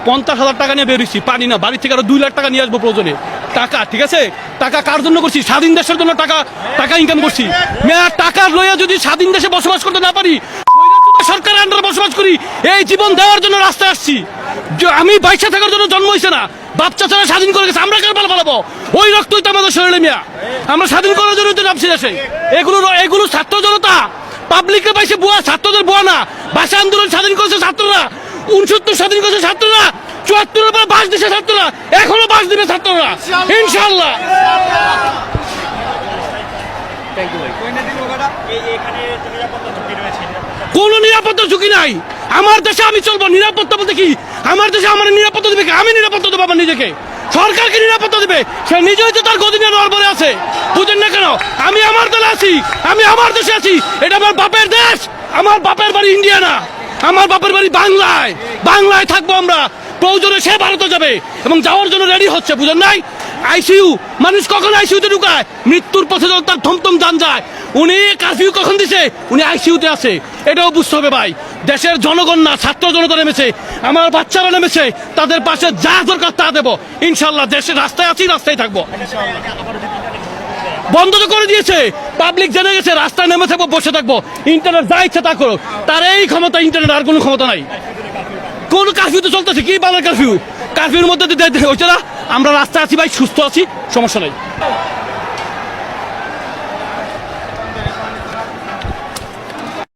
50,000 টাকা নিয়ে বেরিয়েছি, পানি না, বাড়ি থেকে আরো 2 লাখ টাকা নিয়ে আসবো প্রয়োজনে। টাকা, ঠিক আছে, টাকা কার জন্য করছি? স্বাধীন দেশের জন্য টাকা ইনকাম করছি। টাকা লইয়া যদি স্বাধীন দেশে বসবাস করতে না পারি, সরকারের আন্ডারে বসবাস করি, এই জীবন দেওয়ার জন্য রাস্তায় আসছি। আমি বাইশে থাকার জন্য জন্ম হয়েছে না, বাচ্চা ছাড়া স্বাধীন করে গেছে, আমরা কার পাল পালাবো? ওই রক্তই তো আমাদের শরীরে মিয়া, আমরা স্বাধীন করার জন্য তো নামছি দেশে। এগুলো ছাত্র জনতা পাবলিকের বাইসে বুয়া, ছাত্রদের বুয়া না। ভাষা আন্দোলন স্বাধীন করেছে ছাত্ররা, 69 স্বাধীন করেছে ছাত্ররা, 74 পর বাস দিচ্ছে ছাত্ররা, এখনো বাস দিবে ছাত্ররা ইনশাল্লাহ। কোন নিরাপত্তা ঝুঁকি নাই আমার দেশে, আমি চলবো। নিরাপত্তা বলতে কি? আমার দেশে আমার নিরাপত্তা দেবে, আমি নিরাপত্তা দেবো আমার নিজেকে। সরকারকে নিরাপত্তা দেবে, সে নিজেই তো তার গদিনে নড়বড়ে আছে, বুঝেন না কেন? আমি আমার দলে আছি, আমি আমার দেশে আছি, এটা আমার বাপের দেশ। আমার বাপের বাড়ি ইন্ডিয়া না, আমার বাপের বাড়ি বাংলায়। বাংলায় থাকবো আমরা, প্রয়োজনে সে ভারতে যাবে এবং যাওয়ার জন্য রেডি হচ্ছে, বুঝেন নাই? আইসিইউ, মানুষ কখন আইসিইউতে ঢুকায়? মৃত্যুর পথে যখন তার থমথম যান যায়। উনি কারফিউ কখন দিছে? উনি আইসিইউতে আছে, এটাও বুঝতে হবে ভাই। দেশের জনগণ না, ছাত্র জনতা নেমেছে, আমার বাচ্চারা নেমেছে, তাদের পাশে যা দরকার তা দেবো ইনশাল্লাহ। দেশের রাস্তায় আছি, রাস্তায় থাকবো। বন্ধ তো করে দিয়েছে, পাবলিক জেনে গেছে, রাস্তায় নেমে থাকবো, বসে থাকবো, ইন্টারনেট যা ইচ্ছা তা করো। তার এই ক্ষমতা, ইন্টারনেট আর কোনো ক্ষমতা নাই। কোন কারফিউ তো চলতেছে, কি বাংলার কারফিউর মধ্যে হচ্ছে না। আমরা রাস্তায় আছি ভাই, সুস্থ আছি, সমস্যা নাই।